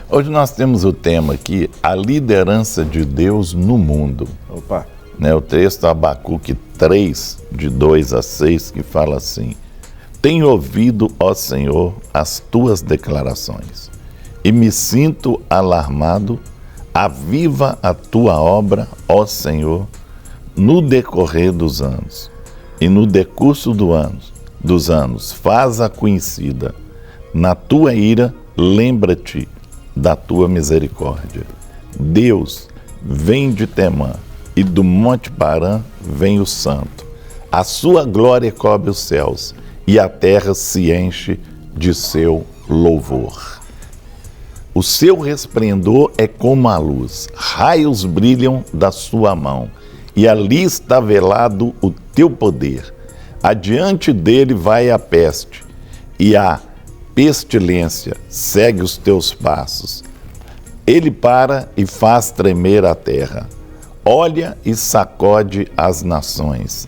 Hoje nós temos o tema aqui, a liderança de Deus no mundo. Opa! O texto Abacuque 3, de 2 a 6, que fala assim: Tenho ouvido, ó Senhor, as tuas declarações, e me sinto alarmado. Aviva a tua obra, ó Senhor, no decorrer dos anos, e no decurso dos anos, faz-a conhecida. Na tua ira, lembra-te da tua misericórdia. Deus, vem de Temã, e do Monte Parã vem o Santo. A sua glória cobre os céus, e a terra se enche de seu louvor. O seu resplendor é como a luz, raios brilham da sua mão, e ali está velado o teu poder. Adiante dele vai a peste, e a pestilência segue os teus passos. Ele para e faz tremer a terra, olha e sacode as nações.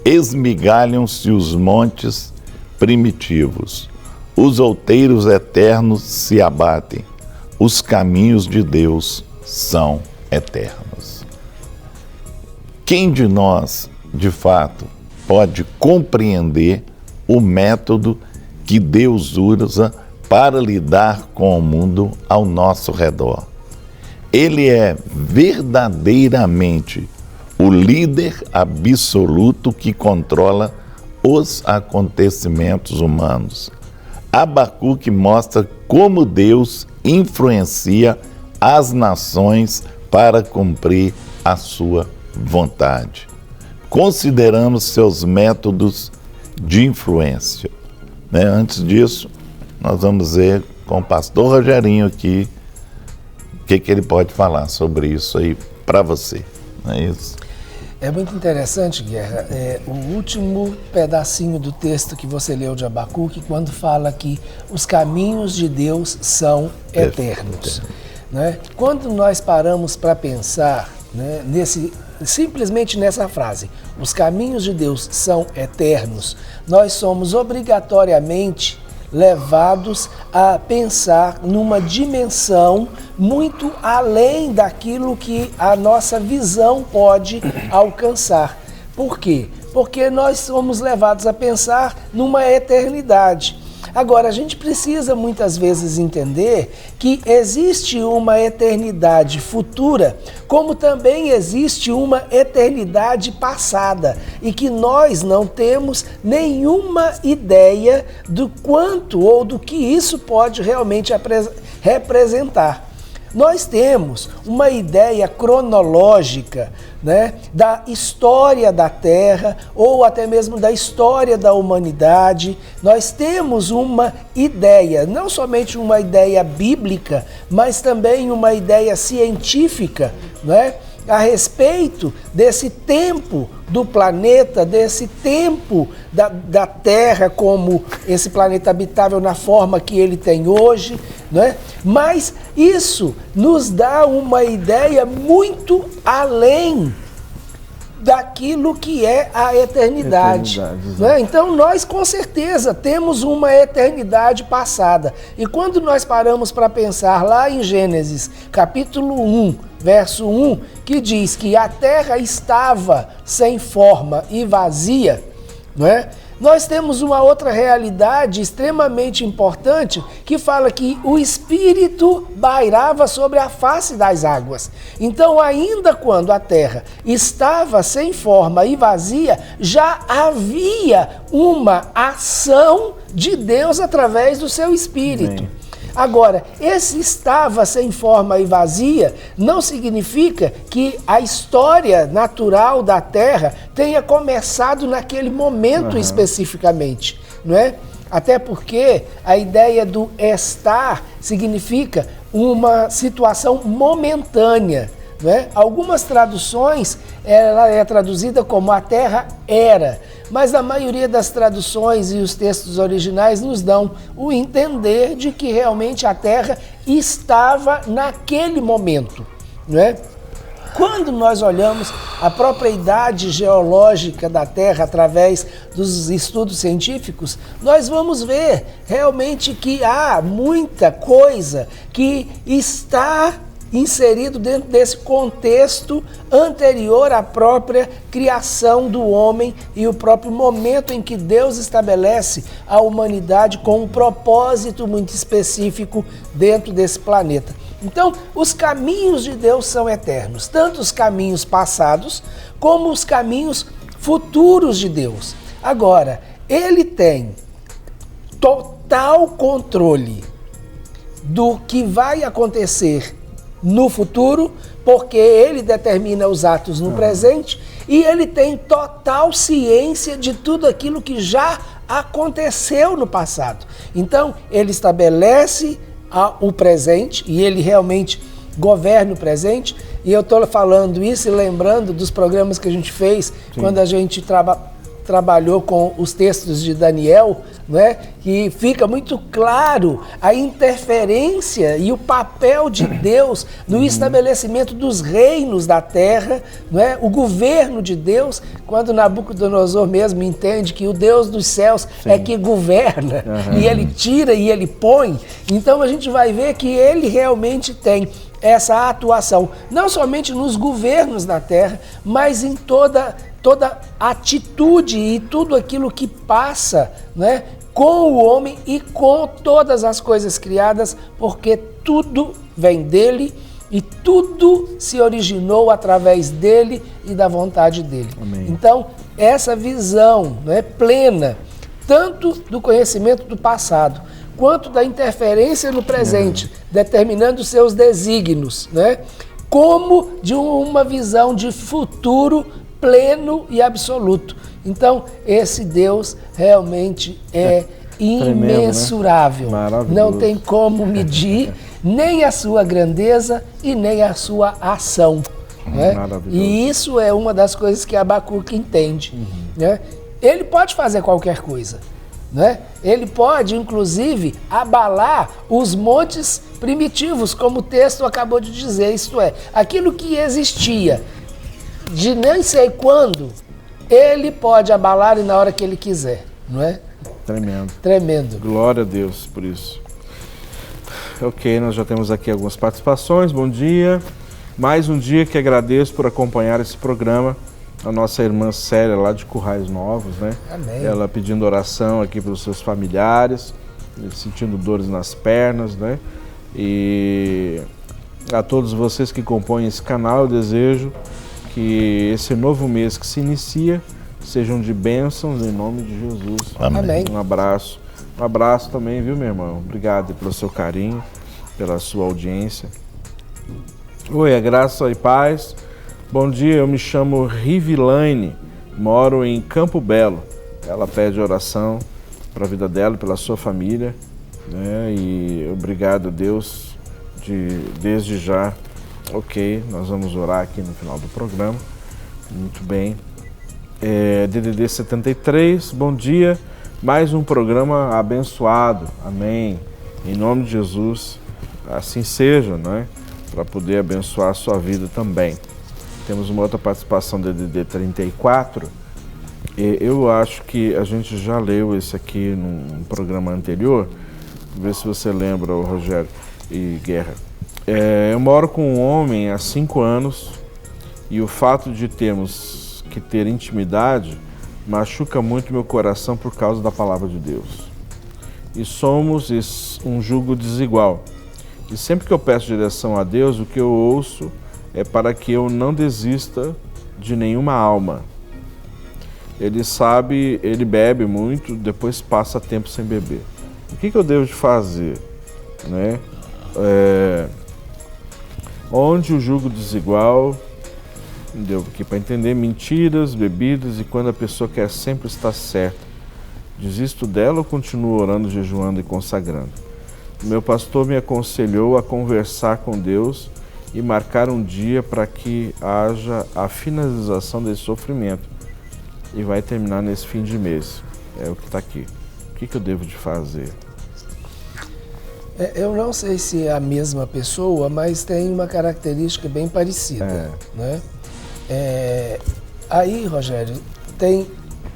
Esmigalham-se os montes primitivos, os outeiros eternos se abatem. Os caminhos de Deus são eternos. Quem de nós, de fato, pode compreender o método que Deus usa para lidar com o mundo ao nosso redor? Ele é verdadeiramente o líder absoluto que controla os acontecimentos humanos. Abacuque mostra como Deus influencia as nações para cumprir a sua vontade. Consideramos seus métodos de influência. Antes disso, nós vamos ver com o pastor Rogerinho aqui o que ele pode falar sobre isso aí para você. Não é isso? É muito interessante, Guerra, o último pedacinho do texto que você leu de Abacuque, quando fala que os caminhos de Deus são eternos. Né? Quando nós paramos para pensar, né, simplesmente nessa frase, os caminhos de Deus são eternos, nós somos obrigatoriamente levados a pensar numa dimensão muito além daquilo que a nossa visão pode alcançar. Por quê? Porque nós somos levados a pensar numa eternidade. Agora, a gente precisa muitas vezes entender que existe uma eternidade futura, como também existe uma eternidade passada, e que nós não temos nenhuma ideia do quanto ou do que isso pode realmente representar. Nós temos uma ideia cronológica, né, da história da Terra ou até mesmo da história da humanidade. Nós temos uma ideia, não somente uma ideia bíblica, mas também uma ideia científica, né, a respeito desse tempo do planeta, desse tempo da Terra como esse planeta habitável na forma que ele tem hoje, né? Mas isso nos dá uma ideia muito além daquilo que é a eternidade. Né? Então nós com certeza temos uma eternidade passada. E quando nós paramos para pensar lá em Gênesis capítulo 1, verso 1, que diz que a terra estava sem forma e vazia, não é? Nós temos uma outra realidade extremamente importante que fala que o Espírito pairava sobre a face das águas. Então, ainda quando a terra estava sem forma e vazia, já havia uma ação de Deus através do seu Espírito. Amém. Agora, esse estava sem forma e vazia não significa que a história natural da Terra tenha começado naquele momento especificamente, não é? Até porque a ideia do estar significa uma situação momentânea. Né? Algumas traduções, ela é traduzida como a terra era, mas a maioria das traduções e os textos originais nos dão o entender de que realmente a terra estava naquele momento. Né? quando nós olhamos a própria idade geológica da Terra através dos estudos científicos, nós vamos ver realmente que há muita coisa que está inserido dentro desse contexto anterior à própria criação do homem e o próprio momento em que Deus estabelece a humanidade com um propósito muito específico dentro desse planeta. Então, os caminhos de Deus são eternos, tanto os caminhos passados como os caminhos futuros de Deus. Agora, Ele tem total controle do que vai acontecer no futuro, porque Ele determina os atos no presente e Ele tem total ciência de tudo aquilo que já aconteceu no passado. Então, Ele estabelece o presente e Ele realmente governa o presente. E eu estou falando isso e lembrando dos programas que a gente fez quando a gente trabalhou com os textos de Daniel, né? Que fica muito claro a interferência e o papel de Deus no estabelecimento dos reinos da terra, né? O governo de Deus, quando Nabucodonosor mesmo entende que o Deus dos céus é que governa, e ele tira e ele põe. Então a gente vai ver que ele realmente tem essa atuação, não somente nos governos da terra, mas em toda atitude e tudo aquilo que passa, né, com o homem e com todas as coisas criadas, porque tudo vem dele e tudo se originou através dele e da vontade dele. Amém. Então, essa visão, né, plena, tanto do conhecimento do passado, quanto da interferência no presente, determinando seus desígnios, né, como de uma visão de futuro pleno e absoluto. Então, esse Deus realmente é imensurável. Tremendo, né? Não tem como medir nem a sua grandeza e nem a sua ação. Né? E isso é uma das coisas que Abacuque entende. Né? Ele pode fazer qualquer coisa. Né? Ele pode, inclusive, abalar os montes primitivos, como o texto acabou de dizer. Isto é, aquilo que existia de nem sei quando, ele pode abalar e na hora que ele quiser, não é? Tremendo. Tremendo. Glória a Deus por isso. Ok, nós já temos aqui algumas participações. Bom dia. Mais um dia que agradeço por acompanhar esse programa. A nossa irmã Célia, lá de Currais Novos, né? Amém. Ela pedindo oração aqui para os seus familiares, sentindo dores nas pernas, né? E a todos vocês que compõem esse canal, eu desejo que esse novo mês que se inicia sejam de bênçãos em nome de Jesus. Amém. Um abraço. Um abraço também, viu, meu irmão? Obrigado pelo seu carinho, pela sua audiência. Oi, a graça e paz. Bom dia, eu me chamo Rivilaine, moro em Campo Belo. Ela pede oração para a vida dela, pela sua família, né? E obrigado a Deus desde já. Ok, nós vamos orar aqui no final do programa. Muito bem. DDD 73, bom dia. Mais um programa abençoado. Amém. Em nome de Jesus, assim seja, né? Para poder abençoar a sua vida também. Temos uma outra participação do DDD 34. Eu acho que a gente já leu esse aqui num programa anterior. Vou ver se você lembra, Rogério e Guerra. Eu moro com um homem há 5 anos e o fato de termos que ter intimidade machuca muito meu coração por causa da palavra de Deus. E somos um jugo desigual. E sempre que eu peço direção a Deus, o que eu ouço é para que eu não desista de nenhuma alma. Ele sabe, ele bebe muito, depois passa tempo sem beber. O que eu devo de fazer? Né? Onde o jugo desigual, deu aqui para entender, mentiras, bebidas, e quando a pessoa quer sempre estar certa, desisto dela ou continuo orando, jejuando e consagrando? Meu pastor me aconselhou a conversar com Deus e marcar um dia para que haja a finalização desse sofrimento. E vai terminar nesse fim de mês. É o que está aqui. O que eu devo de fazer? Eu não sei se é a mesma pessoa, mas tem uma característica bem parecida. Né? Aí, Rogério, tem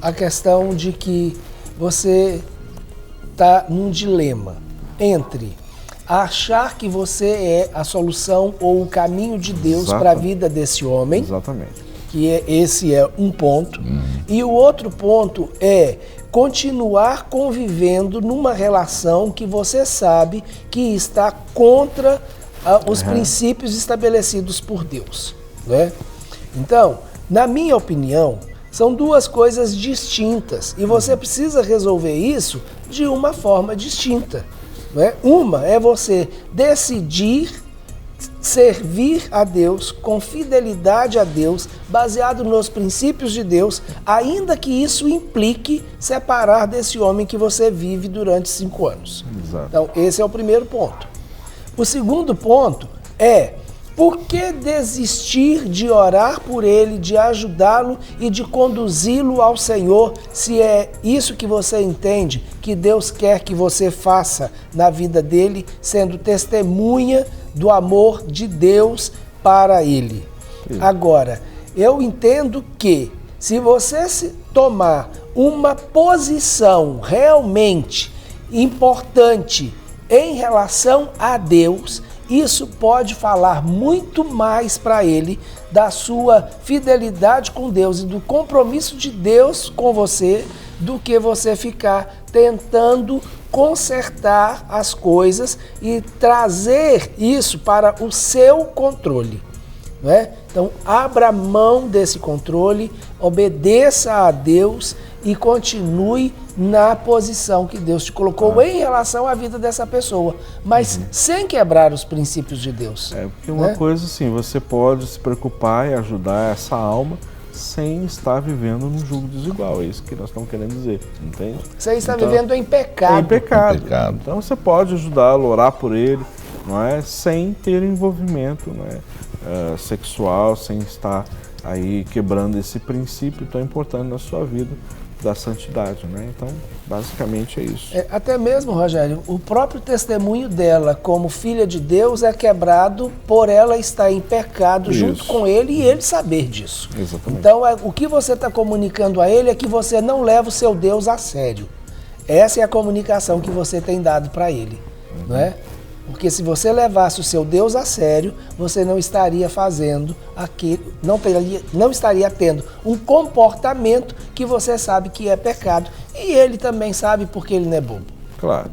a questão de que você está num dilema entre achar que você é a solução ou o caminho de Deus para a vida desse homem. Exatamente. Esse é um ponto. E o outro ponto é continuar convivendo numa relação que você sabe que está contra os princípios estabelecidos por Deus. Né? Então, na minha opinião, são duas coisas distintas e você precisa resolver isso de uma forma distinta. Né? Uma é você decidir servir a Deus com fidelidade a Deus, baseado nos princípios de Deus, ainda que isso implique separar desse homem que você vive durante 5 anos. Exato. Então, esse é o primeiro ponto. O segundo ponto é: por que desistir de orar por ele, de ajudá-lo e de conduzi-lo ao Senhor, se é isso que você entende que Deus quer que você faça na vida dele, sendo testemunha do amor de Deus para ele? Agora, eu entendo que se você tomar uma posição realmente importante em relação a Deus, isso pode falar muito mais para ele da sua fidelidade com Deus e do compromisso de Deus com você do que você ficar tentando consertar as coisas e trazer isso para o seu controle. Não é? Então, abra mão desse controle, obedeça a Deus e continue na posição que Deus te colocou em relação à vida dessa pessoa, mas sem quebrar os princípios de Deus. Porque uma coisa assim, você pode se preocupar e ajudar essa alma sem estar vivendo num jugo desigual. É isso que nós estamos querendo dizer, entende? Você está vivendo em pecado. Em pecado. Então você pode ajudá-lo, orar por ele, não é? Sem ter envolvimento, não é? Sexual, sem estar aí quebrando esse princípio tão importante na sua vida da santidade, né? Então, basicamente é isso. Até mesmo, Rogério, o próprio testemunho dela como filha de Deus é quebrado por ela estar em pecado junto com ele e ele saber disso. Exatamente. Então, o que você está comunicando a ele é que você não leva o seu Deus a sério. Essa é a comunicação que você tem dado para ele, não é? Porque se você levasse o seu Deus a sério, você não estaria fazendo aquilo, não estaria tendo um comportamento que você sabe que é pecado. E ele também sabe porque ele não é bobo. Claro.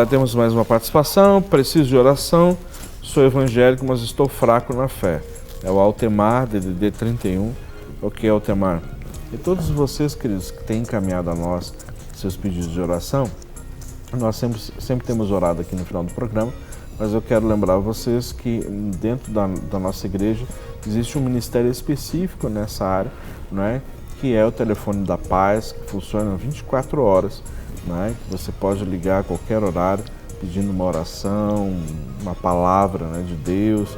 Temos mais uma participação. Preciso de oração. Sou evangélico, mas estou fraco na fé. É o Altemar, DDD 31. Ok, Altemar. E todos vocês, queridos, que têm encaminhado a nós seus pedidos de oração, nós sempre temos orado aqui no final do programa, mas eu quero lembrar a vocês que dentro da nossa igreja existe um ministério específico nessa área, não é? Que é o telefone da paz, que funciona 24 horas, não é? Que você pode ligar a qualquer horário pedindo uma oração, uma palavra, né, de Deus,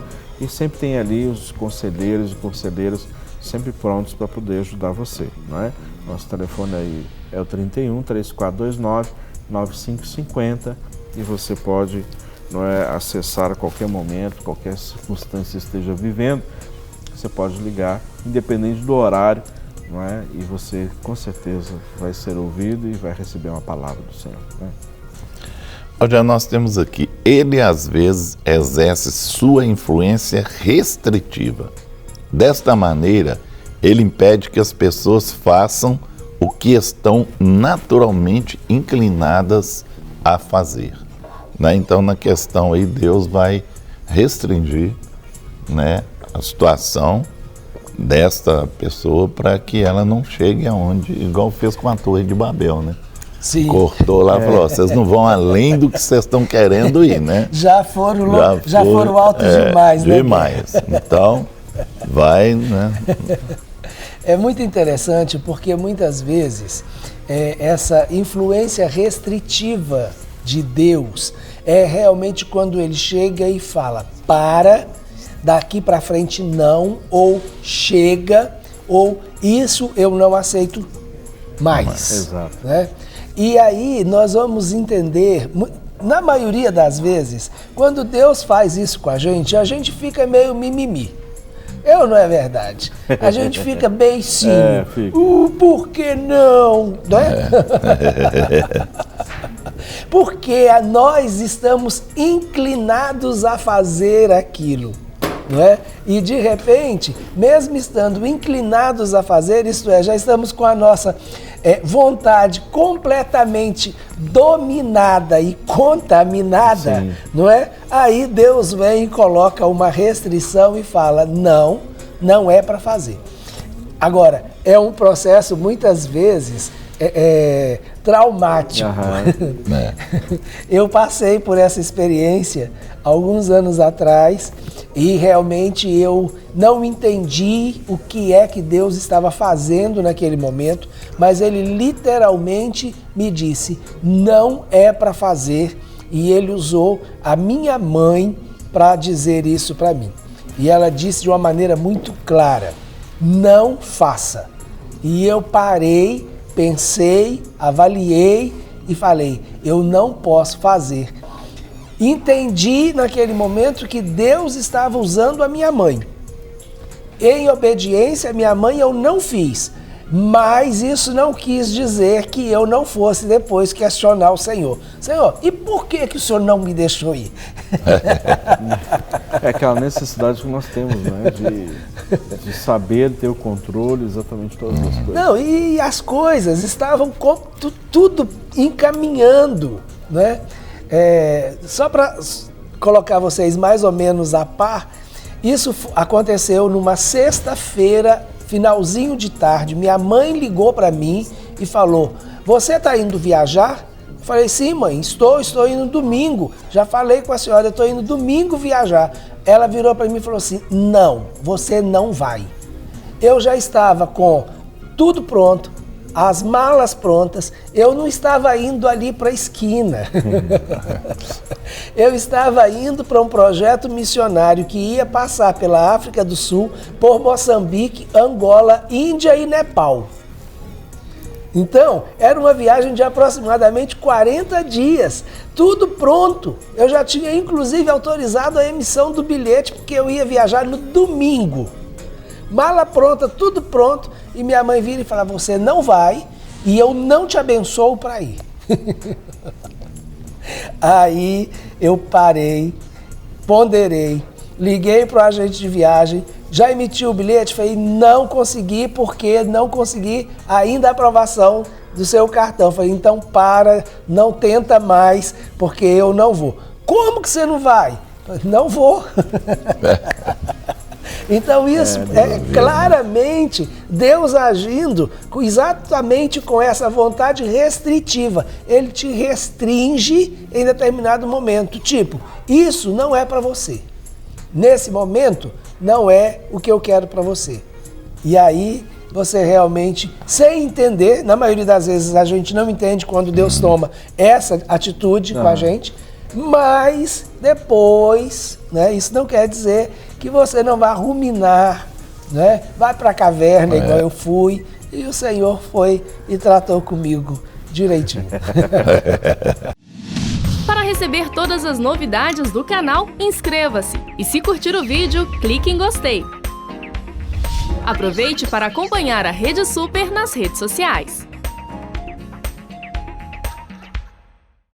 e sempre tem ali os conselheiros e conselheiras sempre prontos para poder ajudar você, não é? Nosso telefone aí é o 31 3429 9550 e você pode, não é, acessar a qualquer momento, qualquer circunstância que esteja vivendo, você pode ligar, independente do horário, não é? E você com certeza vai ser ouvido e vai receber uma palavra do Senhor, né? Olha, nós temos aqui, ele às vezes exerce sua influência restritiva. Desta maneira, ele impede que as pessoas façam o que estão naturalmente inclinadas a fazer, né? Então, na questão aí, Deus vai restringir, né, a situação desta pessoa para que ela não chegue aonde, igual fez com a Torre de Babel, né? Sim. Cortou lá e falou, vocês não vão além do que vocês estão querendo ir, né? Já foram altos demais, né? Demais. Então, vai, né? É muito interessante porque muitas vezes essa influência restritiva de Deus é realmente quando ele chega e fala, para, daqui para frente não, ou chega, ou isso eu não aceito mais. Exato. Né? E aí nós vamos entender, na maioria das vezes, quando Deus faz isso com a gente fica meio mimimi. Não é verdade? A gente fica beicinho. Por que não? Não é? Porque nós estamos inclinados a fazer aquilo. Não é? E de repente, mesmo estando inclinados a fazer, isto é, já estamos com a nossa vontade completamente dominada e contaminada, sim, não é? Aí Deus vem e coloca uma restrição e fala, não, não é para fazer. Agora, é um processo muitas vezes traumático. Eu passei por essa experiência alguns anos atrás e realmente eu não entendi o que é que Deus estava fazendo naquele momento, mas Ele literalmente me disse, não é para fazer, e Ele usou a minha mãe para dizer isso para mim. E ela disse de uma maneira muito clara, não faça. E eu parei, pensei, avaliei e falei, eu não posso fazer. Entendi naquele momento que Deus estava usando a minha mãe. Em obediência à minha mãe eu não fiz, mas isso não quis dizer que eu não fosse depois questionar o Senhor. Senhor, e por que o Senhor não me deixou ir? É aquela necessidade que nós temos, né? De saber ter o controle exatamente de todas as coisas. Não, e as coisas estavam tudo encaminhando, né? Só para colocar vocês mais ou menos a par, isso aconteceu numa sexta-feira, finalzinho de tarde. Minha mãe ligou para mim e falou, você está indo viajar? Eu falei, sim mãe, estou indo domingo. Já falei com a senhora, eu estou indo domingo viajar. Ela virou para mim e falou assim, não, você não vai. Eu já estava com tudo pronto, as malas prontas, eu não estava indo ali para a esquina. Eu estava indo para um projeto missionário que ia passar pela África do Sul, por Moçambique, Angola, Índia e Nepal. Então, era uma viagem de aproximadamente 40 dias, tudo pronto. Eu já tinha inclusive autorizado a emissão do bilhete, porque eu ia viajar no domingo. Mala pronta, tudo pronto, e minha mãe vira e fala, você não vai e eu não te abençoo para ir. Aí eu parei, ponderei, liguei para o agente de viagem, já emiti o bilhete, falei, não consegui porque não consegui ainda a aprovação do seu cartão. Falei, então para, não tenta mais, porque eu não vou. Como que você não vai? Falei, não vou. Então isso é claramente Deus agindo exatamente com essa vontade restritiva. Ele te restringe em determinado momento. Tipo, isso não é para você. Nesse momento, não é o que eu quero para você. E aí, você realmente, sem entender, na maioria das vezes a gente não entende quando Deus toma essa atitude com a gente, mas depois, né, isso não quer dizer que você não vai ruminar, né? Vai para a caverna igual eu fui, e o Senhor foi e tratou comigo direitinho. Para receber todas as novidades do canal, inscreva-se e se curtir o vídeo, clique em gostei. Aproveite para acompanhar a Rede Super nas redes sociais.